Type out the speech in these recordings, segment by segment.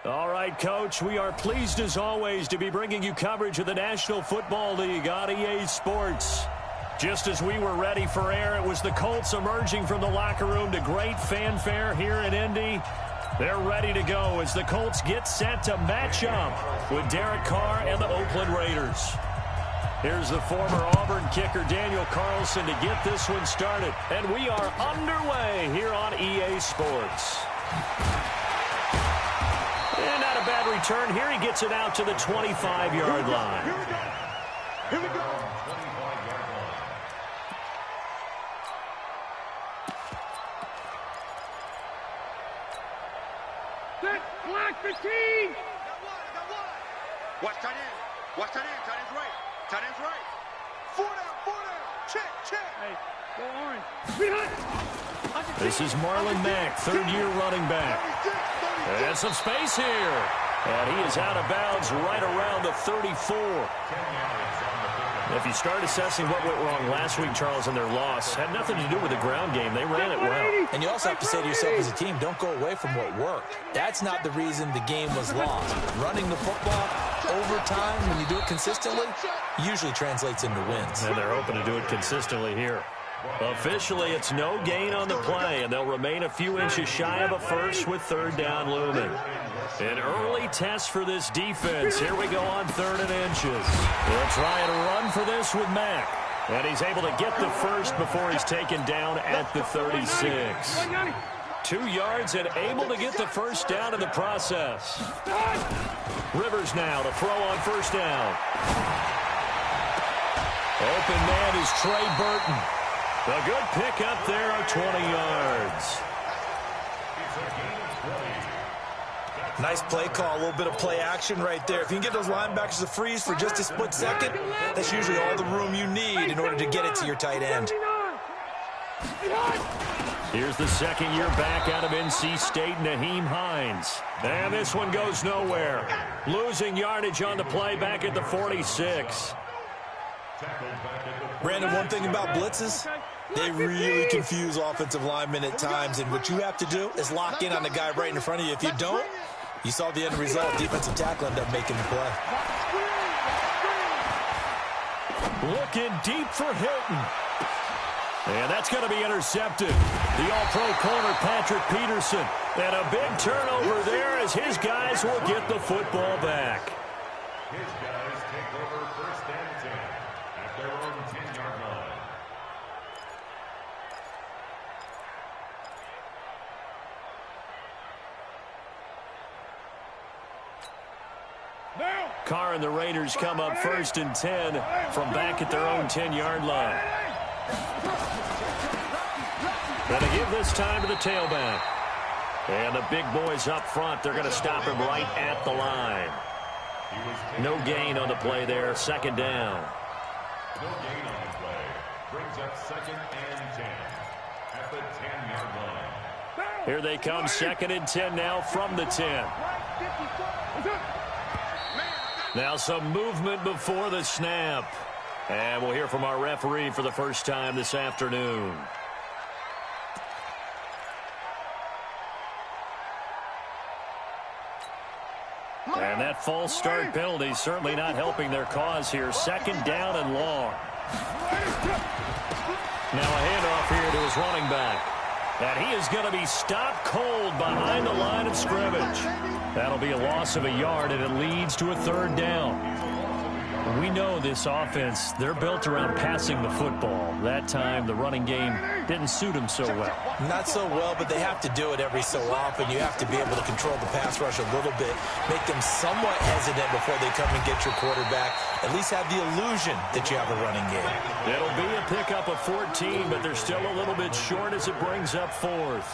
All right, Coach, we are pleased as always to be bringing you coverage of the National Football League on EA Sports. Just as we were ready for air, it was the Colts emerging from the locker room to great fanfare here in Indy. They're ready to go as the Colts get set to match up with Derek Carr and the Oakland Raiders. Here's the former Auburn kicker Daniel Carlson to get this one started. And we are underway here on EA Sports. And not a bad return. Here he gets it out to the 25-yard line. Here we go. Here we go. Block 15. Watch tight end. Watch tight end. Tight end's right. Tight end's right. 4 down. 4 down. Check. Hey, go orange. This is Marlon Mack, third-year running back. And some space here. And he is out of bounds right around the 34. If you start assessing what went wrong last week, Charles, in their loss, had nothing to do with the ground game. They ran it well. And you also have to say to yourself as a team, don't go away from what worked. That's not the reason the game was lost. Running the football over time, when you do it consistently, usually translates into wins. And they're hoping to do it consistently here. Officially, it's no gain on the play, and they'll remain a few inches shy of a first with third down looming. An early test for this defense. Here we go on 3rd and inches. They'll try and run for this with Mack. And he's able to get the first before he's taken down at the 36. 2 yards and able to get the first down in the process. Rivers now to throw on first down. Open man is Trey Burton. A good pick up there of 20 yards. Nice play call, a little bit of play action right there. If you can get those linebackers to freeze for just a split second, that's usually all the room you need in order to get it to your tight end. Here's the second-year back out of NC State, Naheem Hines. And this one goes nowhere. Losing yardage on the play back at the 46. Brandon, one thing about blitzes, they really confuse offensive linemen at times, and what you have to do is lock in on the guy right in front of you. If you don't, you saw the end result. Defensive tackle ended up making the play. Looking deep for Hilton. And that's going to be intercepted. The all-pro corner, Patrick Peterson. And a big turnover there as his guys will get the football back. His guys take over first and 10 at their own 10-yard line. Carr and the Raiders come up 1st and 10 from back at their own 10-yard line. Going to give this time to the tailback. And the big boys up front, they're going to stop him right at the line. No gain on the play there, 2nd down. No gain on the play. Brings up 2nd and 10 at the 10-yard line. Here they come, 2nd and 10 now from the 10. Now some movement before the snap. And we'll hear from our referee for the first time this afternoon. And that false start penalty is certainly not helping their cause here. 2nd down and long. Now a handoff here to his running back. And he is going to be stopped cold behind the line of scrimmage. That'll be a loss of a yard, and it leads to a 3rd down. We know this offense, they're built around passing the football. That time, the running game didn't suit them so well. Not so well, but they have to do it every so often. You have to be able to control the pass rush a little bit, make them somewhat hesitant before they come and get your quarterback. At least have the illusion that you have a running game. It'll be a pickup of 14, but they're still a little bit short as it brings up 4th.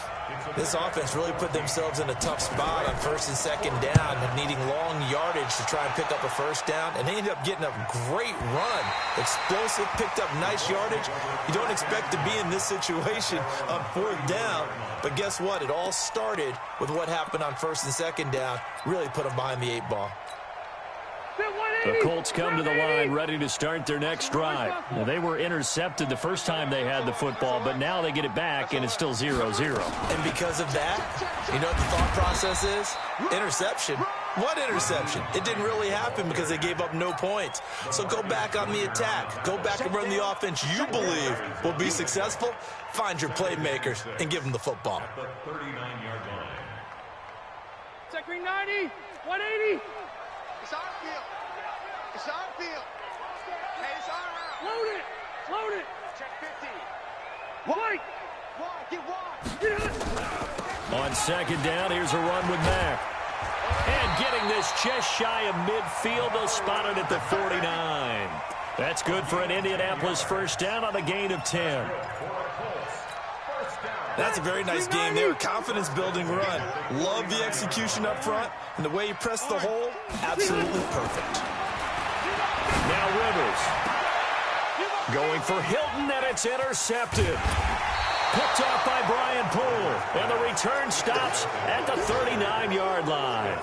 This offense really put themselves in a tough spot on 1st and 2nd down, needing long yardage to try and pick up a 1st down, and they ended up getting a great run. Explosive, picked up nice yardage. You don't expect to be in this situation on 4th down, but guess what? It all started with what happened on 1st and 2nd down. Really put them behind the 8 ball. The Colts come to the line ready to start their next drive. Now, they were intercepted the first time they had the football, but now they get it back, and it's still 0-0. And because of that, you know what the thought process is? Interception. What interception? It didn't really happen because they gave up no points. So go back on the attack. Go back and run the offense you believe will be successful. Find your playmakers and give them the football. The 39-yard line. Check ring 90, 180. It's our field. It's our field. Hey, it's our round. Load it. Load it. Check 50. White. Wide. Get wide. Get it. On second down, here's a run with Mack. And getting this just shy of midfield, they'll spot it at the 49. That's good for an Indianapolis first down on a gain of 10. That's a very nice game there. Confidence-building run. Love the execution up front. And the way he pressed the hole, absolutely perfect. Now Rivers. Going for Hilton, and it's intercepted. Picked off by Brian Poole. And the return stops at the 39-yard line.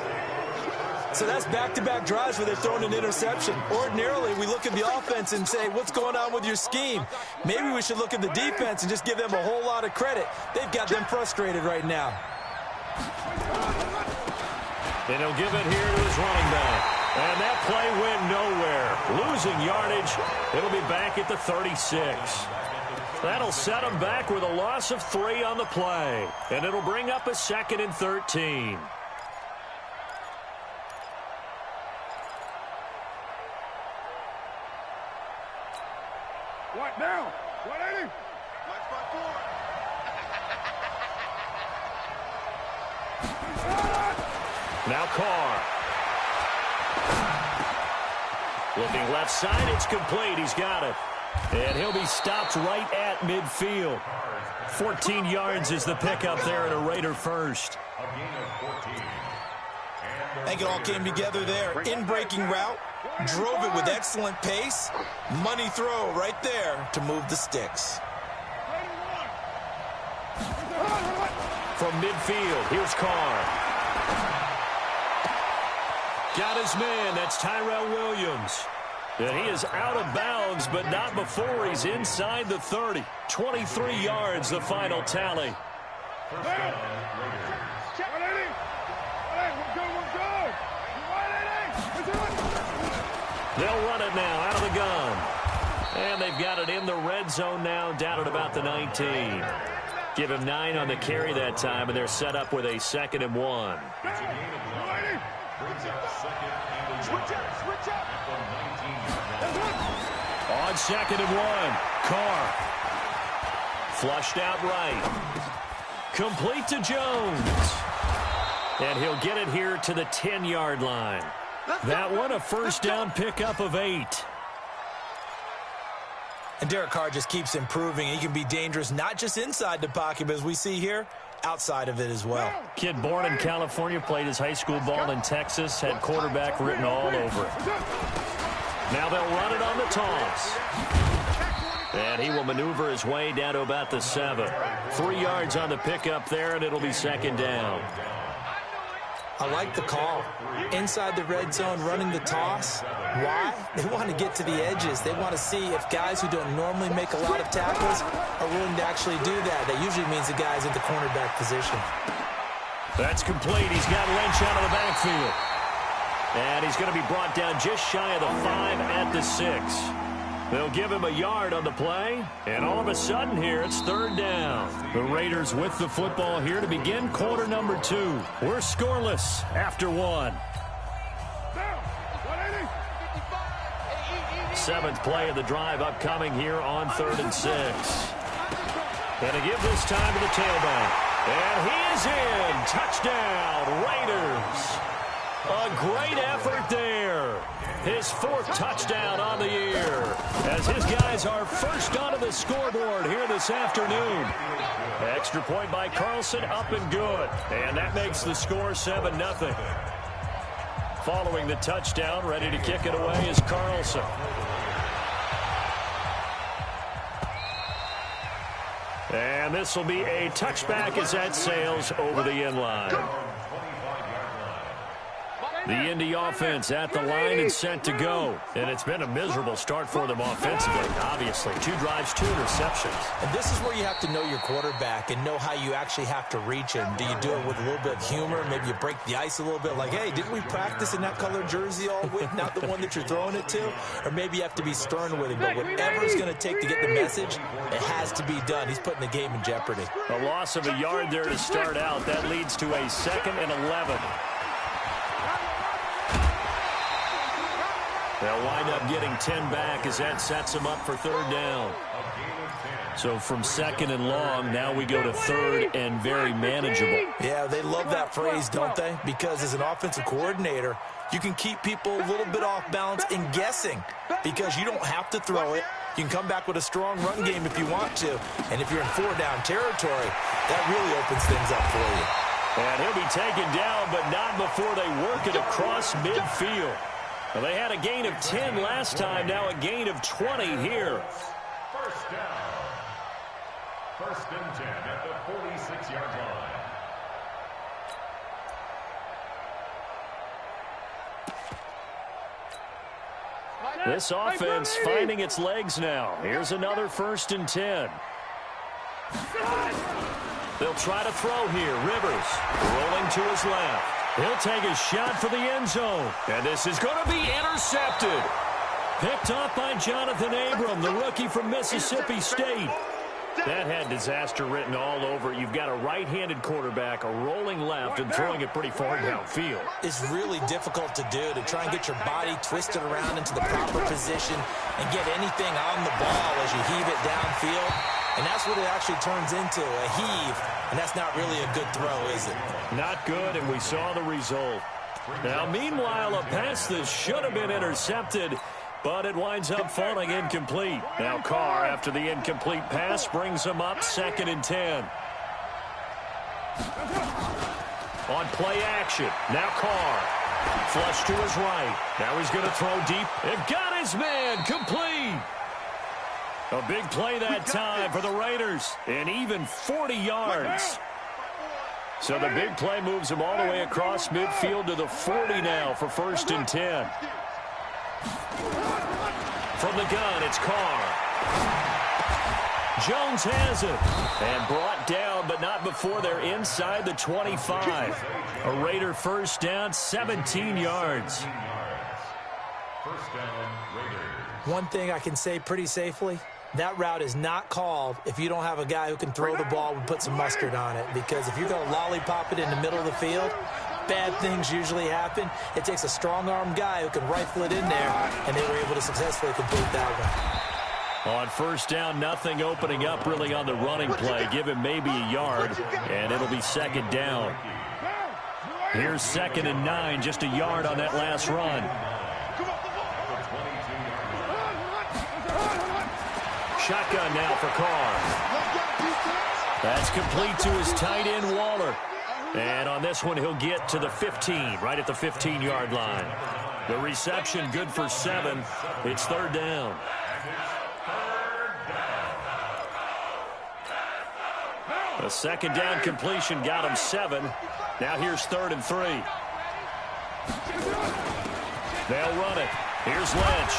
So that's back-to-back drives where they've thrown an interception. Ordinarily, we look at the offense and say, what's going on with your scheme? Maybe we should look at the defense and just give them a whole lot of credit. They've got them frustrated right now. And he'll give it here to his running back. And that play went nowhere. Losing yardage. It'll be back at the 36. That'll set him back with a loss of 3 on the play. And it'll bring up a 2nd and 13. What now? 180. Watch my board. Now Carr. Looking left side, it's complete. He's got it. And he'll be stopped right at midfield. 14 yards is the pickup there at a Raider first. A gain of 14. I think it all came together there. In-breaking route. Drove it with excellent pace. Money throw right there to move the sticks. From midfield, here's Carr. Got his man. That's Tyrell Williams. And he is out of bounds, but not before he's inside the 30. 23 yards, the final tally. First down, Raiders. 180. We're good. They'll run it now out of the gun. And they've got it in the red zone now, down at about the 19. Give him 9 on the carry that time, and they're set up with a 2nd and 1. It's a gain of 1. Brings up 2nd and 1. Switch up. At the 19-yard line. On 2nd and 1, Carr. Flushed out right. Complete to Jones. And he'll get it here to the 10-yard line. That one a first down pickup of 8. And Derek Carr just keeps improving. He can be dangerous not just inside the pocket, but as we see here, outside of it as well. Kid born in California, played his high school ball in Texas, had quarterback written all over it. Now they'll run it on the toss. And he will maneuver his way down to about the 7. 3 yards on the pickup there, and it'll be 2nd down. I like the call. Inside the red zone, running the toss. Why? They want to get to the edges. They want to see if guys who don't normally make a lot of tackles are willing to actually do that. That usually means the guy's at the cornerback position. That's complete. He's got Lynch out of the backfield. And he's going to be brought down just shy of the 5 at the 6. They'll give him a yard on the play, and all of a sudden here, it's 3rd down. The Raiders with the football here to begin quarter number 2. We're scoreless after 1. 7th play of the drive upcoming here on 3rd and 6. And to give this time to the tailback. And he is in. Touchdown, Raiders. A great effort there. His 4th touchdown on the year as his guys are first onto the scoreboard here this afternoon. Extra point by Carlson, up and good. And that makes the score 7-0. Following the touchdown, ready to kick it away is Carlson. And this will be a touchback as that sails over the end line. The Indy offense at the line and set to go. And it's been a miserable start for them offensively, obviously. 2 drives, 2 interceptions. And this is where you have to know your quarterback and know how you actually have to reach him. Do you do it with a little bit of humor? Maybe you break the ice a little bit like, hey, didn't we practice in that colored jersey all week, not the one that you're throwing it to? Or maybe you have to be stern with him. But whatever it's going to take to get the message, it has to be done. He's putting the game in jeopardy. A loss of a yard there to start out. That leads to a 2nd and 11. They'll wind up getting 10 back as that sets them up for 3rd down. So from 2nd and long, now we go to 3rd and very manageable. Yeah, they love that phrase, don't they? Because as an offensive coordinator, you can keep people a little bit off balance and guessing because you don't have to throw it. You can come back with a strong run game if you want to. And if you're in 4-down territory, that really opens things up for you. And he'll be taken down, but not before they work it across midfield. Well, they had a gain of 10 last time, now a gain of 20 here. 1st down. 1st and 10 at the 46-yard line. This offense finding its legs now. Here's another 1st and 10. They'll try to throw here. Rivers rolling to his left. He'll take a shot for the end zone. And this is going to be intercepted. Picked off by Jonathan Abram, the rookie from Mississippi State. That had disaster written all over it. You've got a right-handed quarterback, a rolling left, and throwing it pretty far downfield. It's really difficult to do, to try and get your body twisted around into the proper position and get anything on the ball as you heave it downfield. And that's what it actually turns into, a heave. And that's not really a good throw, is it? Not good, and we saw the result. Now, meanwhile, a pass that should have been intercepted, but it winds up falling incomplete. Now Carr, after the incomplete pass, brings him up 2nd and 10. On play action, now Carr. Flush to his right. Now he's going to throw deep. They've got his man, complete. A big play that time for the Raiders, and even 40 yards. So the big play moves him all the way across midfield to the 40 now for 1st and 10. From the gun, it's Carr. Jones has it. And brought down, but not before they're inside the 25. A Raider 1st down, 17 yards. 1st down, Raiders. One thing I can say pretty safely, that route is not called if you don't have a guy who can throw the ball and put some mustard on it. Because if you're going to lollipop it in the middle of the field, bad things usually happen. It takes a strong-armed guy who can rifle it in there, and they were able to successfully complete that one. On 1st down, nothing opening up really on the running play. Give him maybe a yard, and it'll be 2nd down. Here's 2nd and 9, just a yard on that last run. Shotgun now for Carr. That's complete to his tight end, Waller. And on this one, he'll get to the 15, right at the 15-yard line. The reception good for 7. It's 3rd down. The 2nd down completion got him 7. Now here's 3rd and 3. They'll run it. Here's Lynch.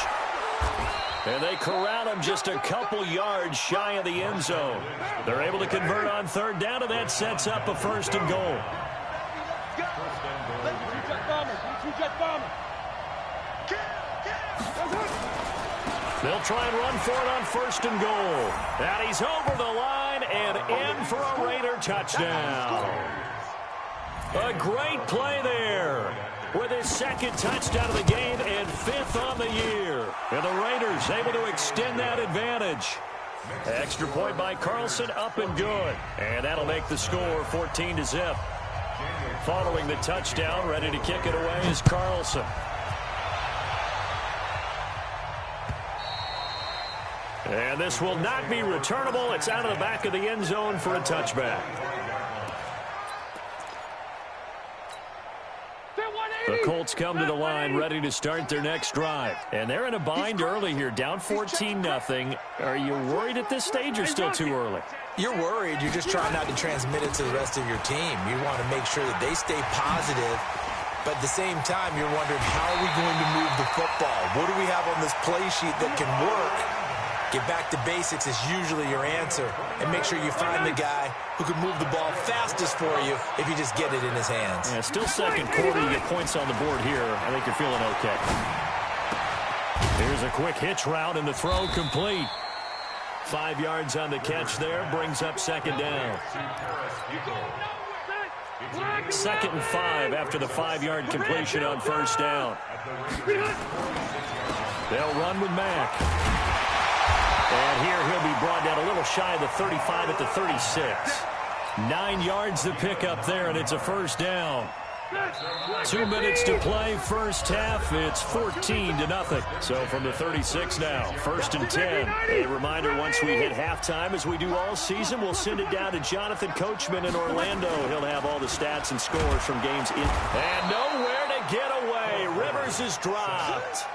And they corral him just a couple yards shy of the end zone. They're able to convert on 3rd down, and that sets up a 1st and goal. They'll try and run for it on 1st and goal. And he's over the line and in for a Raider touchdown. A great play there with his 2nd touchdown of the game and 5th on the year. And the Raiders able to extend that advantage. Extra point by Carlson, up and good. And that'll make the score 14-0. Following the touchdown, ready to kick it away is Carlson. And this will not be returnable. It's out of the back of the end zone for a touchback. The Colts come to the line ready to start their next drive. And they're in a bind early here, down 14-0. Are you worried at this stage or still too early? You're worried. You're just trying not to transmit it to the rest of your team. You want to make sure that they stay positive. But at the same time, you're wondering, how are we going to move the football? What do we have on this play sheet that can work? Get back to basics is usually your answer. And make sure you find the guy who can move the ball fastest for you if you just get it in his hands. Yeah, still second quarter. You get points on the board here. I think you're feeling okay. Here's a quick hitch route, and the throw complete. 5 yards on the catch there. Brings up second down. 2nd and 5 after the 5-yard completion on first down. They'll run with Mack. And here he'll be brought down a little shy of the 35 at the 36. 9 yards to pick up there, and it's a first down. 2 minutes to play, first half. It's 14-0. So from the 36 now, 1st and 10. A reminder, once we hit halftime, as we do all season, we'll send it down to Jonathan Coachman in Orlando. He'll have all the stats and scores from games in. And nowhere to get away. Rivers is dropped.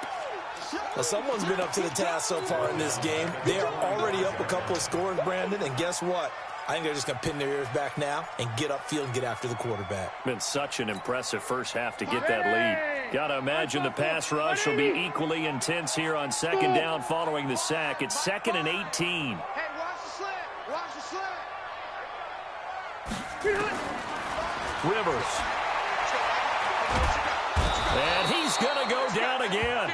Well, someone's been up to the task so far in this game. They are already up a couple of scores, Brandon, and guess what? I think they're just going to pin their ears back now and get upfield and get after the quarterback. Been such an impressive first half to get that lead. Got to imagine the pass rush will be equally intense here on second down following the sack. It's 2nd and 18. Hey, watch the slant. Watch the slant. Rivers. And he's going to go down again.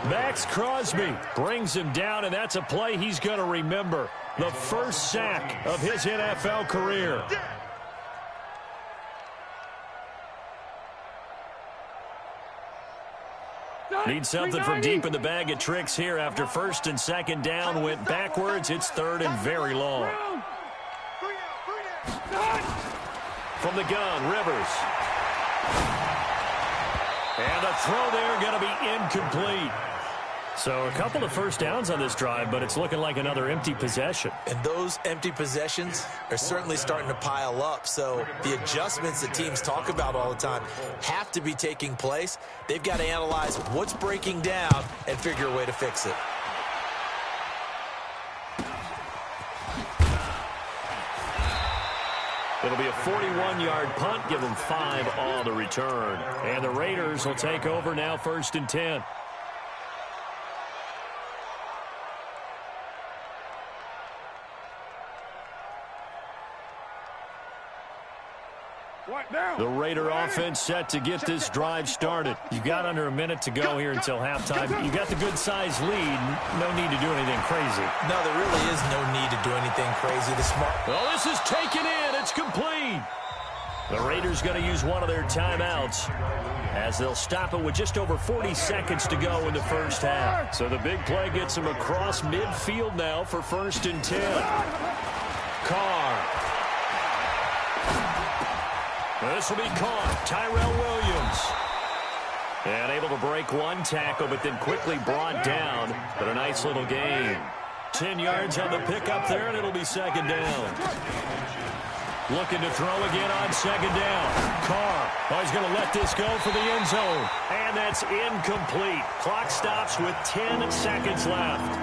Max Crosby brings him down, and that's a play he's going to remember. The first sack of his NFL career. Need something from deep in the bag of tricks here after 1st and 2nd down. Went backwards. It's 3rd and very long. From the gun, Rivers. And a throw there going to be incomplete. So a couple of first downs on this drive, but it's looking like another empty possession. And those empty possessions are certainly starting to pile up. So the adjustments that teams talk about all the time have to be taking place. They've got to analyze what's breaking down and figure a way to fix it. It'll be a 41-yard punt. Give them 5 on the return. And the Raiders will take over now, 1st and 10. What now? The Raider offense set to get this drive started. You've got under a minute to go here until halftime. You got the good-sized lead. No need to do anything crazy. No, there really is no need to do anything crazy. Well, this is taken in. It's complete. The Raiders going to use one of their timeouts as they'll stop it with just over 40 seconds to go in the first half. So the big play gets them across midfield now for 1st and 10. Carr. This will be caught. Tyrell Williams. And able to break one tackle, but then quickly brought down. But a nice little gain. 10 yards on the pickup there, and it'll be 2nd down. Looking to throw again on 2nd down. Carr. Oh, he's going to let this go for the end zone. And that's incomplete. Clock stops with 10 seconds left.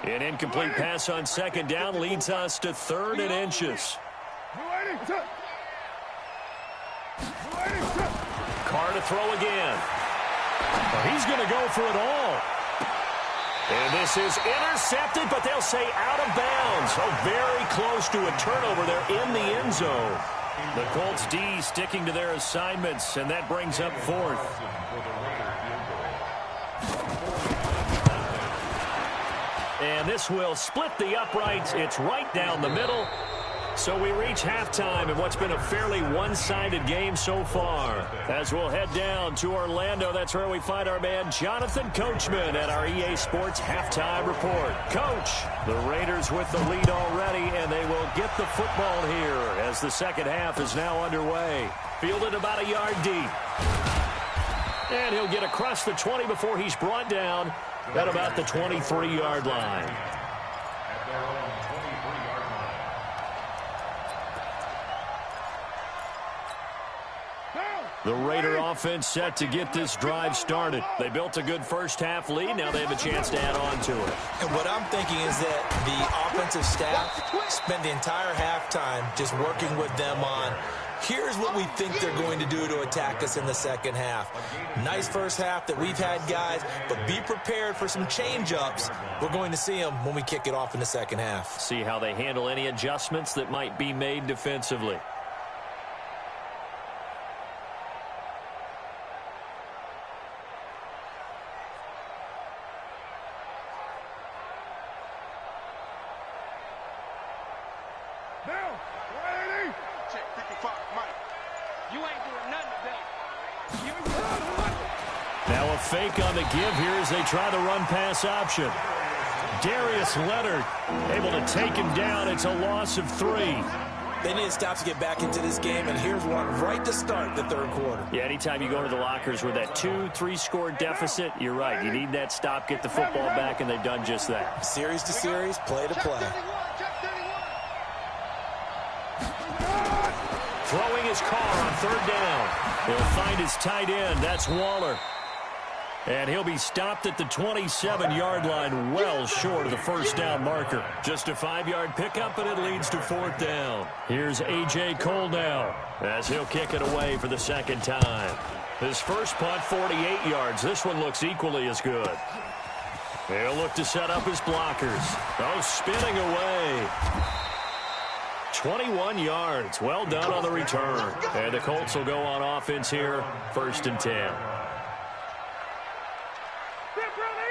An incomplete pass on 2nd down leads us to 3rd and inches. Carr to throw again. Well, he's going to go for it all. And this is intercepted, but they'll say out of bounds. Oh, very close to a turnover there in the end zone. The Colts D sticking to their assignments, and that brings up 4th. And this will split the uprights. It's right down the middle. So we reach halftime in what's been a fairly one-sided game so far. As we'll head down to Orlando, that's where we find our man Jonathan Coachman at our EA Sports Halftime Report. Coach, the Raiders with the lead already, and they will get the football here as the second half is now underway. Fielded about a yard deep. And he'll get across the 20 before he's brought down at about the 23-yard line. The Raider offense set to get this drive started. They built a good first-half lead. Now they have a chance to add on to it. And what I'm thinking is that the offensive staff spent the entire halftime just working with them on, here's what we think they're going to do to attack us in the second half. Nice first half that we've had, guys, but be prepared for some change-ups. We're going to see them when we kick it off in the second half. See how they handle any adjustments that might be made defensively. Now, 180. Check 55, Mike. You ain't doing nothing today. Give me Now a fake on the give here as they try the run-pass option. Darius Leonard able to take him down. It's a loss of 3. They need to stop to get back into this game, and here's one right to start the third quarter. Yeah, anytime you go to the lockers with that 2-3 score deficit, you're right. You need that stop, get the football back, and they've done just that. Series to series, play to play. Throwing his car on third down. He'll find his tight end. That's Waller. And he'll be stopped at the 27-yard line, well short of the first down marker. Just a 5-yard pickup, and it leads to fourth down. Here's A.J. Cole now as he'll kick it away for the second time. His first punt, 48 yards. This one looks equally as good. He'll look to set up his blockers. Oh, spinning away. 21 yards. Well done on the return. And the Colts will go on offense here, 1st and 10.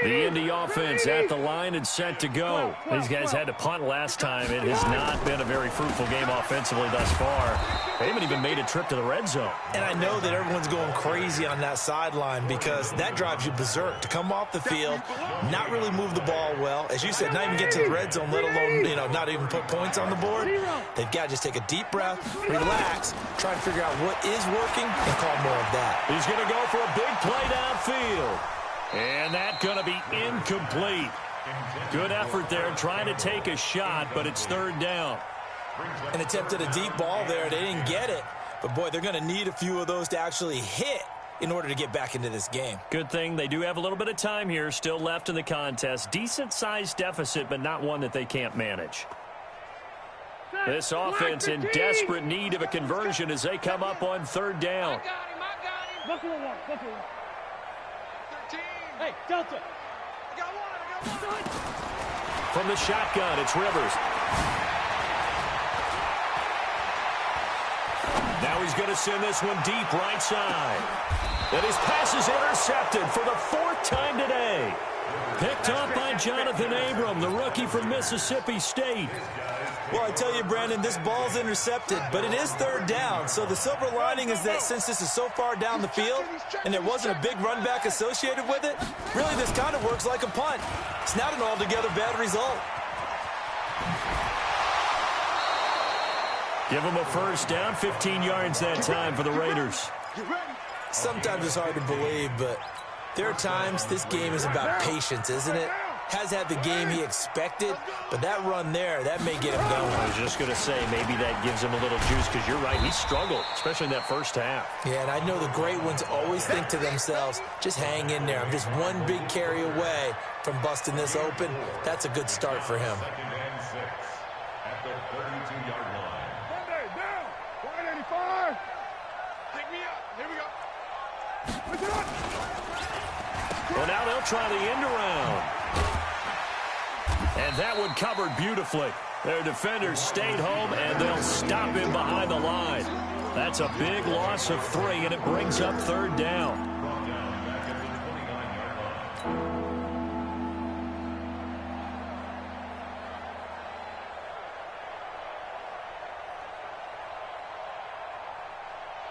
The Indy offense at the line and set to go. These guys had to punt last time. It has not been a very fruitful game offensively thus far. They haven't even made a trip to the red zone. And I know that everyone's going crazy on that sideline because that drives you berserk to come off the field, not really move the ball well. As you said, not even get to the red zone, let alone, not even put points on the board. They've got to just take a deep breath, relax, try to figure out what is working, and call more of that. He's going to go for a big play downfield. And that's going to be incomplete. Good effort there trying to take a shot, but it's third down. An attempt at a deep ball there. They didn't get it. But, boy, they're going to need a few of those to actually hit in order to get back into this game. Good thing they do have a little bit of time here still left in the contest. Decent-sized deficit, but not one that they can't manage. This offense in desperate need of a conversion as they come up on third down. I got him. Hey, Delta. I got one. From the shotgun, it's Rivers. Now he's going to send this one deep right side. And his pass is intercepted for the 4th time today. Picked up by Jonathan Abram, the rookie from Mississippi State. Well, I tell you, Brandon, this ball's intercepted, but it is third down. So the silver lining is that since this is so far down the field and there wasn't a big run back associated with it, really this kind of works like a punt. It's not an altogether bad result. Give them a first down, 15 yards that time for the Raiders. Sometimes it's hard to believe, but there are times this game is about patience, isn't it? Has had the game he expected, but that run there, that may get him going. I was just going to say, maybe that gives him a little juice because you're right, he struggled, especially in that first half. Yeah, and I know the great ones always think to themselves, just hang in there. I'm just one big carry away from busting this open. That's a good start for him. 2nd and 6 at the 32-yard line. Monday, down. 185. Pick me up. Here we go. Pick it up. Well, now they'll try the end around. And that one covered beautifully. Their defenders stayed home, and they'll stop him behind the line. That's a big loss of 3, and it brings up third down. Brought down back at the 29-yard line.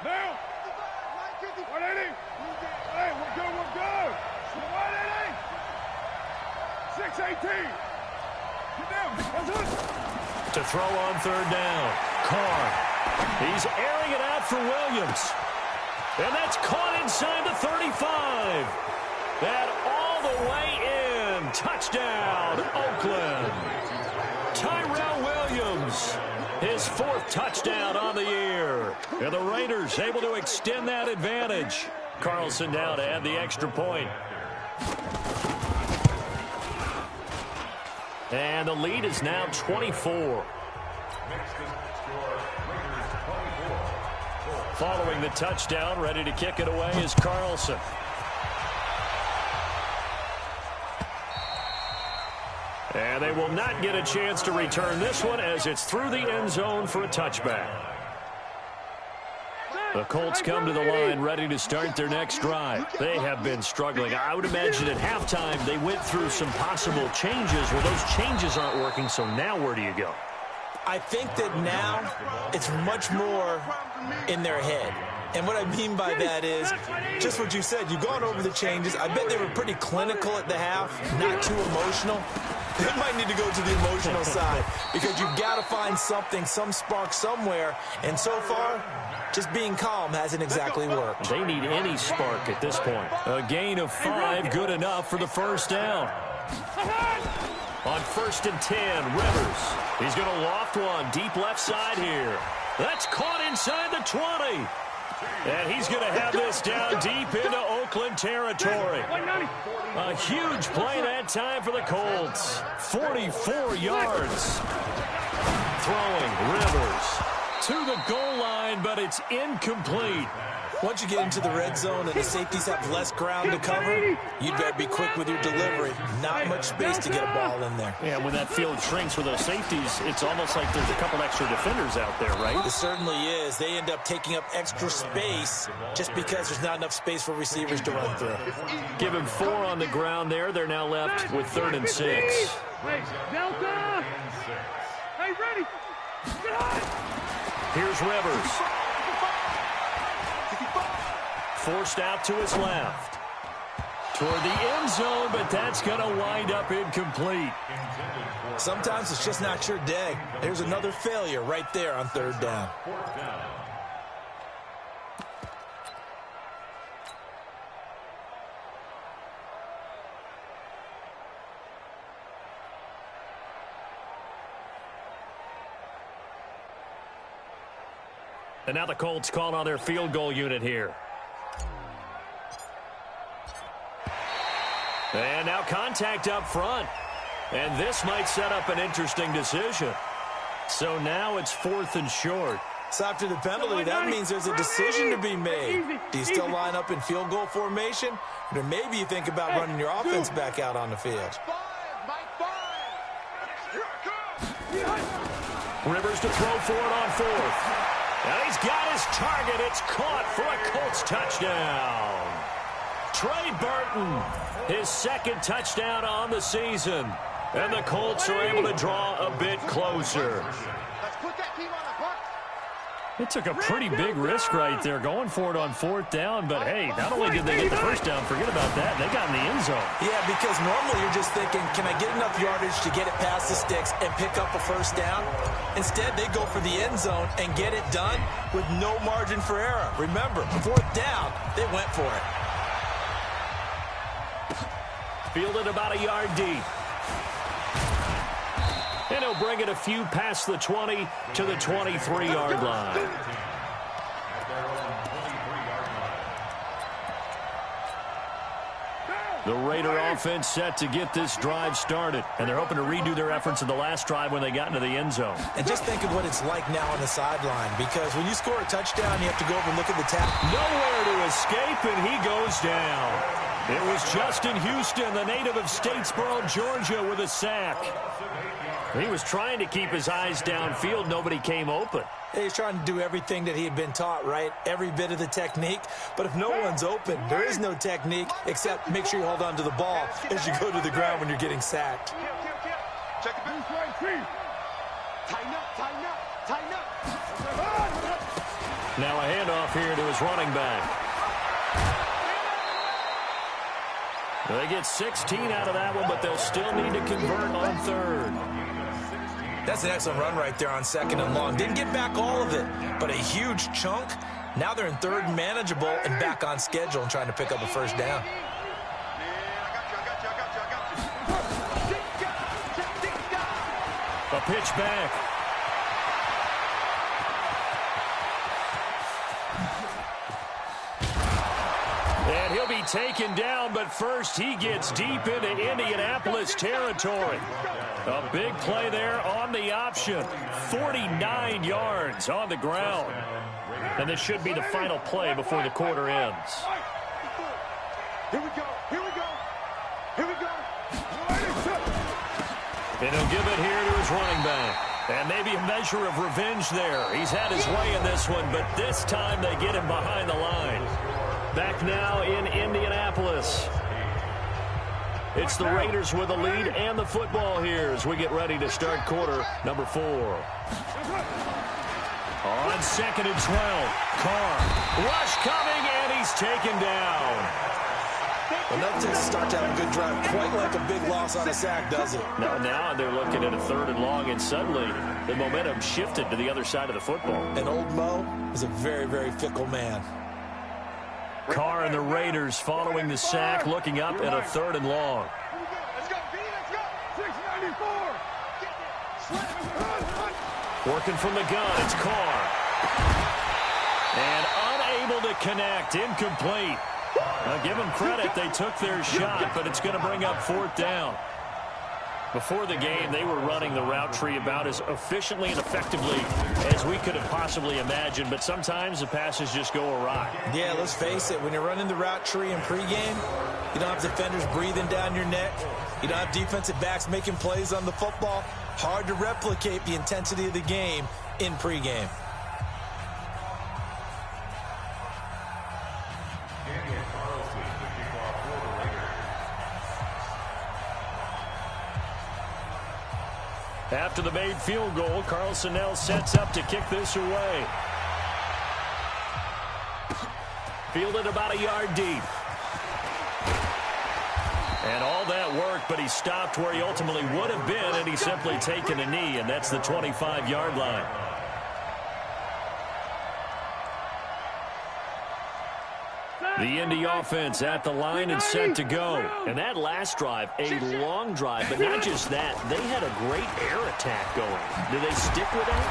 Now. 180. Hey, we're good. 180. 618. Get down. That's it. To throw on third down. Carr. He's airing it out for Williams. And that's caught inside the 35. And all the way in. Touchdown, Oakland. Tyrell Williams goes. His 4th touchdown on the year. And the Raiders able to extend that advantage. Carlson now to add the extra point. And the lead is now 24. Following the touchdown, ready to kick it away is Carlson. And they will not get a chance to return this one as it's through the end zone for a touchback. The Colts come to the line ready to start their next drive. They have been struggling. I would imagine at halftime they went through some possible changes. Well, those changes aren't working, so now where do you go? I think that now it's much more in their head. And what I mean by that is just what you said. You've gone over the changes. I bet they were pretty clinical at the half, not too emotional. They might need to go to the emotional side because you've got to find something, some spark somewhere. And so far, just being calm hasn't exactly worked. They need any spark at this point. A gain of 5, good enough for the first down. On 1st and 10, Rivers. He's going to loft one deep left side here. That's caught inside the 20. And he's going to have this down deep into Oakland territory. A huge play that time for the Colts. 44 yards. Throwing Rivers to the goal line, but it's incomplete. Once you get into the red zone and the safeties have less ground to cover, you'd better be quick with your delivery. Not much space to get a ball in there. Yeah, when that field shrinks with those safeties, it's almost like there's a couple extra defenders out there, right? It certainly is. They end up taking up extra space just because there's not enough space for receivers to run through. Give him 4 on the ground there. They're now left with 3rd and 6. Hey, Delta! Hey, ready! Get on! Here's Rivers. Forced out to his left. Toward the end zone, but that's going to wind up incomplete. Sometimes it's just not your day. There's another failure right there on 3rd down. And now the Colts call on their field goal unit here. And now contact up front. And this might set up an interesting decision. So now it's 4th and short. So after the penalty, that means there's a decision to be made. Do you still line up in field goal formation? Or maybe you think about running your offense back out on the field. Rivers to throw for it on 4th. And he's got his target. It's caught for a Colts touchdown. Trey Burton, his 2nd touchdown on the season. And the Colts are able to draw a bit closer. It took a pretty big risk right there going for it on 4th down. But, hey, not only did they get the first down, forget about that, they got in the end zone. Yeah, because normally you're just thinking, can I get enough yardage to get it past the sticks and pick up a first down? Instead, they go for the end zone and get it done with no margin for error. Remember, 4th down, they went for it. Fielded about a yard deep. And he'll bring it a few past the 20 to the 23-yard line. The Raider offense set to get this drive started. And they're hoping to redo their efforts in the last drive when they got into the end zone. And just think of what it's like now on the sideline. Because when you score a touchdown, you have to go over and look at the tap. Nowhere to escape, and he goes down. It was Justin Houston, the native of Statesboro, Georgia, with a sack. He was trying to keep his eyes downfield. Nobody came open. He's trying to do everything that he had been taught, right? Every bit of the technique. But if no one's open, there is no technique except make sure you hold on to the ball as you go to the ground when you're getting sacked. Check it out. Tighten up. Now a handoff here to his running back. They get 16 out of that one, but they'll still need to convert on 3rd. That's an excellent run right there on 2nd and long. Didn't get back all of it, but a huge chunk. Now they're in 3rd and manageable and back on schedule and trying to pick up a first down. A pitch back. taken down, but first he gets deep into Indianapolis territory. A big play there on the option. 49 yards on the ground. And this should be the final play before the quarter ends. Here we go. Here we go. Here we go. And he'll give it here to his running back. And maybe a measure of revenge there. He's had his way in this one, but this time they get him behind the line. Back now in Indianapolis. It's the Raiders with the lead and the football here as we get ready to start quarter number 4. On 2nd and 12, Carr. Rush coming, and he's taken down. Well, that doesn't start to have a good drive quite like a big loss on a sack, does it? Now they're looking at a 3rd and long, and suddenly the momentum shifted to the other side of the football. And old Mo is a very, very fickle man. Carr and the Raiders following the sack, looking up at a 3rd and long. Let's go, B, let's go. 694. Working from the gun, it's Carr. And unable to connect, incomplete. Now give them credit, they took their shot, but it's going to bring up 4th down. Before the game, they were running the route tree about as efficiently and effectively as we could have possibly imagined, but sometimes the passes just go awry. Yeah, let's face it, when you're running the route tree in pregame, you don't have defenders breathing down your neck. You don't have defensive backs making plays on the football. Hard to replicate the intensity of the game in pregame. After the made field goal, Carlson now sets up to kick this away. Fielded about a yard deep. And all that work, but he stopped where he ultimately would have been, and he's simply taken a knee, and that's the 25-yard line. The Indy offense at the line and set to go. And that last drive, a long drive, but not just that. They had a great air attack going. Do they stick with that?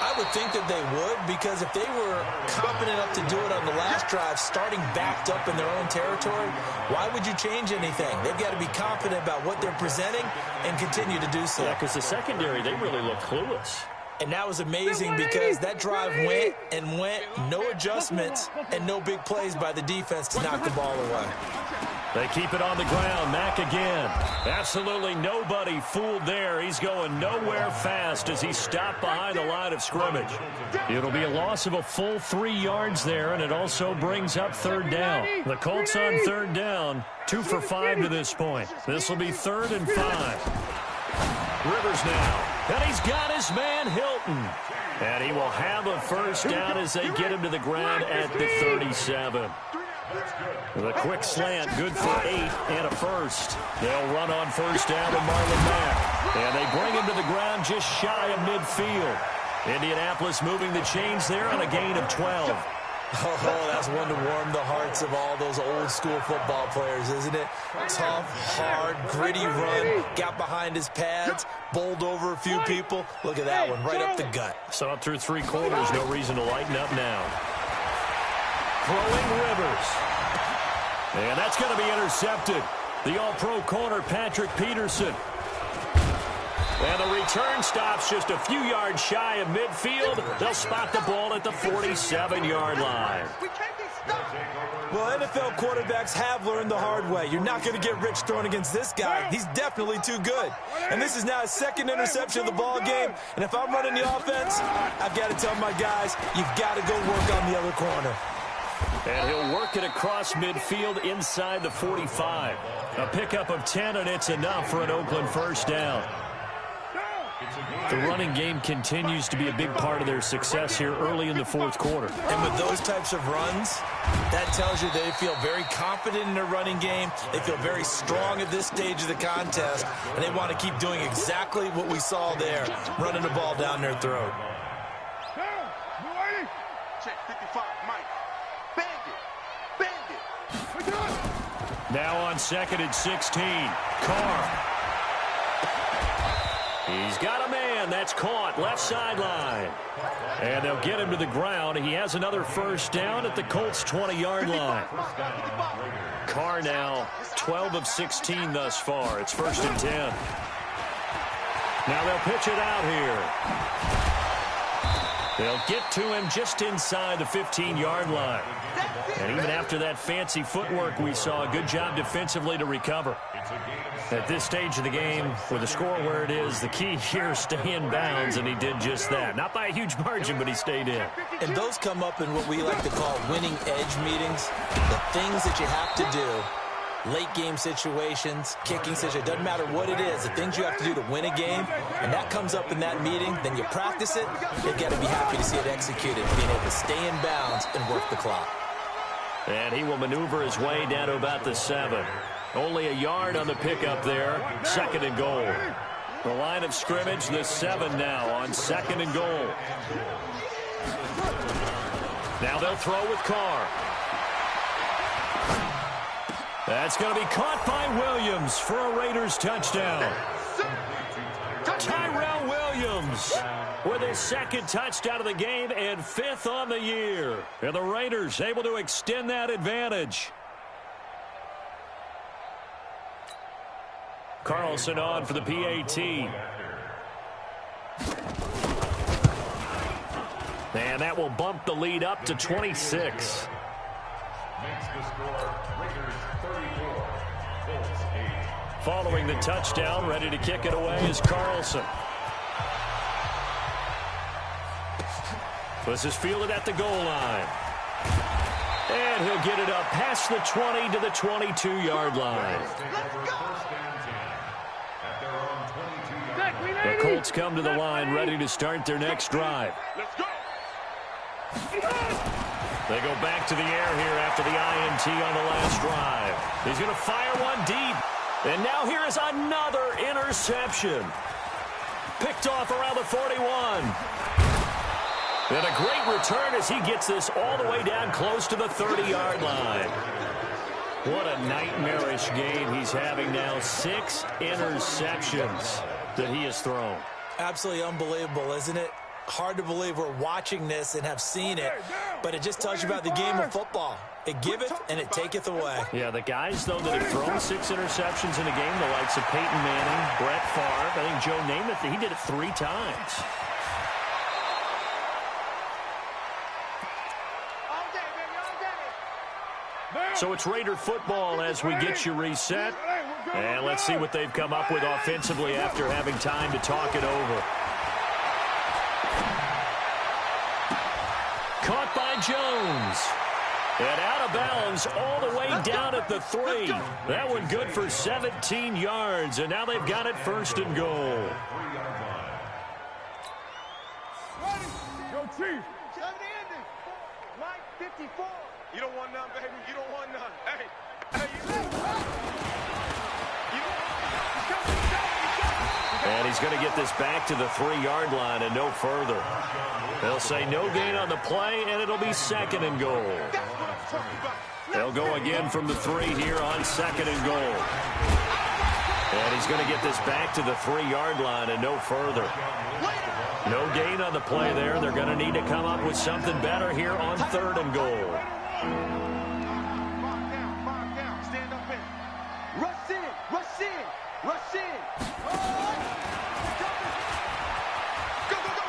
I would think that they would, because if they were confident enough to do it on the last drive, starting backed up in their own territory, why would you change anything? They've got to be confident about what they're presenting and continue to do so. Yeah, because the secondary, they really look clueless. And that was amazing because that drive went and went, no adjustments, and no big plays by the defense to knock the ball away. They keep it on the ground. Mack again. Absolutely nobody fooled there. He's going nowhere fast as he stopped behind the line of scrimmage. It'll be a loss of a full 3 yards there, and it also brings up 3rd down. The Colts on 3rd down, 2 for 5 to this point. This will be 3rd and 5. Rivers now. And he's got his man Hilton. And he will have a first down as they get him to the ground at the 37. The quick slant, good for 8 and a first. They'll run on first down with Marlon Mack. And they bring him to the ground just shy of midfield. Indianapolis moving the chains there on a gain of 12. Oh, that's one to warm the hearts of all those old school football players, isn't it? Tough, hard, gritty run. Got behind his pads, bowled over a few people. Look at that one, right up the gut. Saw it through 3 quarters, no reason to lighten up now. Throwing Rivers. And that's going to be intercepted. The all-pro corner, Patrick Peterson. And the return stops just a few yards shy of midfield. They'll spot the ball at the 47-yard line. Well, NFL quarterbacks have learned the hard way. You're not going to get rich throwing against this guy. He's definitely too good. And this is now his 2nd interception of the ball game. And if I'm running the offense, I've got to tell my guys, you've got to go work on the other corner. And he'll work it across midfield inside the 45. A pickup of 10, and it's enough for an Oakland first down. The running game continues to be a big part of their success here early in the 4th quarter. And with those types of runs, that tells you they feel very confident in their running game. They feel very strong at this stage of the contest, and they want to keep doing exactly what we saw there, running the ball down their throat. Check 55, Mike. Bandit. Now on 2nd and 16, Carr. He's got a man. that's caught left sideline. And they'll get him to the ground. He has another first down at the Colts' 20-yard line. Carr now 12 of 16 thus far. It's 1st and 10. Now they'll pitch it out here. They'll get to him just inside the 15-yard line. And even after that fancy footwork we saw, a good job defensively to recover. At this stage of the game, with the score where it is, the key here is stay in bounds, and he did just that. Not by a huge margin, but he stayed in. And those come up in what we like to call winning edge meetings. The things that you have to do, late game situations, kicking situations, doesn't matter what it is, the things you have to do to win a game, and that comes up in that meeting, then you practice it, you've got to be happy to see it executed, being able to stay in bounds and work the clock. And he will maneuver his way down to about the 7. Only a yard on the pickup there. 2nd and goal. The line of scrimmage, the 7 now on 2nd and goal. Now they'll throw with Carr. That's going to be caught by Williams for a Raiders touchdown. Tyrell Williams with his 2nd touchdown of the game and 5th on the year. And the Raiders able to extend that advantage. Carlson on for the PAT. And that will bump the lead up to 26. Makes the score Raiders 34, Colts 8. Following the touchdown, ready to kick it away is Carlson. This is fielded at the goal line. And he'll get it up past the 20 to the 22-yard line. The Colts come to the line ready to start their next drive. Let's go. They go back to the air here after the INT on the last drive. He's going to fire one deep. And now here is another interception. Picked off around the 41. And a great return as he gets this all the way down close to the 30-yard line. What a nightmarish game he's having now. 6 interceptions that he has thrown. Absolutely unbelievable, isn't it? Hard to believe we're watching this and have seen it, but it just tells you about the game of football. It giveth and it taketh away. Yeah, the guys, though, that have thrown 6 interceptions in a game, the likes of Peyton Manning, Brett Favre, I think Joe Namath, he did it 3 times. So it's Raider football as we get you reset. And let's see what they've come up with offensively after having time to talk it over. Caught by Jones. And out of bounds all the way down at the 3. That one good for 17 yards. And now they've got it 1st and goal. Go Chiefs. 54. You don't want none, baby. You don't want none. Hey, and he's going to get this back to the 3-yard line and no further. They'll say no gain on the play, and it'll be 2nd and goal. They'll go again from the 3 here on 2nd and goal. And he's going to get this back to the 3-yard line and no further. No gain on the play there. They're going to need to come up with something better here on 3rd and goal. Mark down. Stand up in. Rush in. Rush in. Rush in.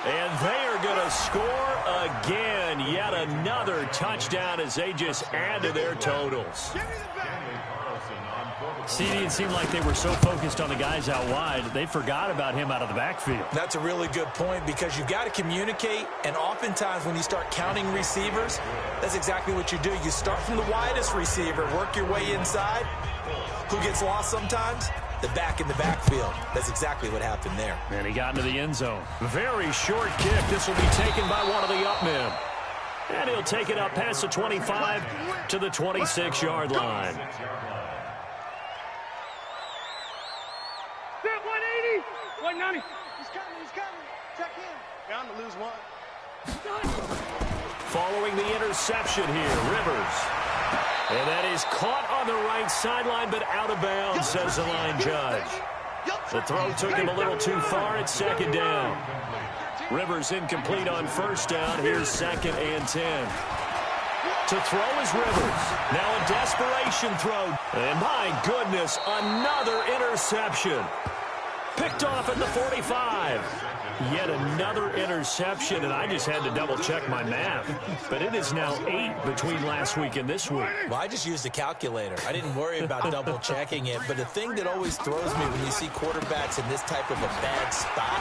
And they are going to score again. Yet another touchdown as they just add to their totals. See, it seemed like they were so focused on the guys out wide, they forgot about him out of the backfield. That's a really good point because you've got to communicate, and oftentimes when you start counting receivers, that's exactly what you do. You start from the widest receiver, work your way inside. Who gets lost sometimes? The back in the backfield. That's exactly what happened there. And he got into the end zone. Very short kick. This will be taken by one of the up men. And he'll take it up past the 25 to the 26-yard line. 190. He's coming. Check in. Bound to lose one. Following the interception here, Rivers. And that is caught on the right sideline, but out of bounds, says the line judge. The throw took him a little too far at second down. Rivers incomplete on first down. Here's 2nd and 10. To throw is Rivers. Now a desperation throw. And my goodness, another interception. Picked off at the 45. Yet another interception, and I just had to double-check my math. But it is now 8 between last week and this week. Well, I just used a calculator. I didn't worry about double-checking it. But the thing that always throws me when you see quarterbacks in this type of a bad spot,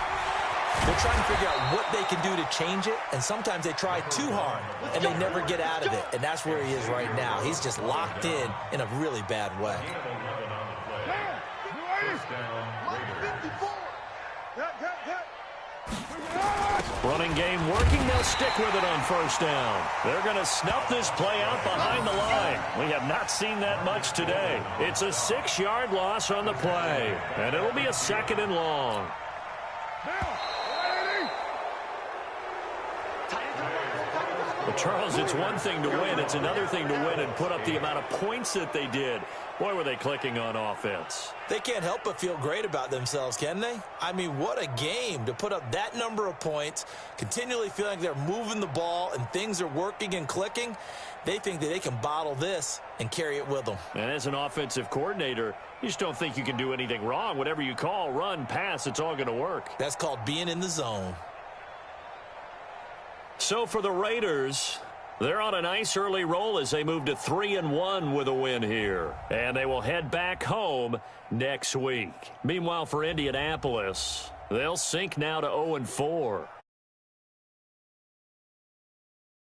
they're trying to figure out what they can do to change it, and sometimes they try too hard, and they never get out of it. And that's where he is right now. He's just locked in a really bad way. Running game working. They'll stick with it on first down. They're going to snuff this play out behind the line. We have not seen that much today. It's a 6-yard loss on the play, and it'll be a 2nd and long. Well, Charles, it's one thing to win. It's another thing to win and put up the amount of points that they did. Boy, were they clicking on offense. They can't help but feel great about themselves, can they? I mean, what a game to put up that number of points, continually feeling like they're moving the ball and things are working and clicking. They think that they can bottle this and carry it with them. And as an offensive coordinator, you just don't think you can do anything wrong. Whatever you call, run, pass, it's all going to work. That's called being in the zone. So for the Raiders, they're on a nice early roll as they move to 3-1 with a win here. And they will head back home next week. Meanwhile, for Indianapolis, they'll sink now to 0-4.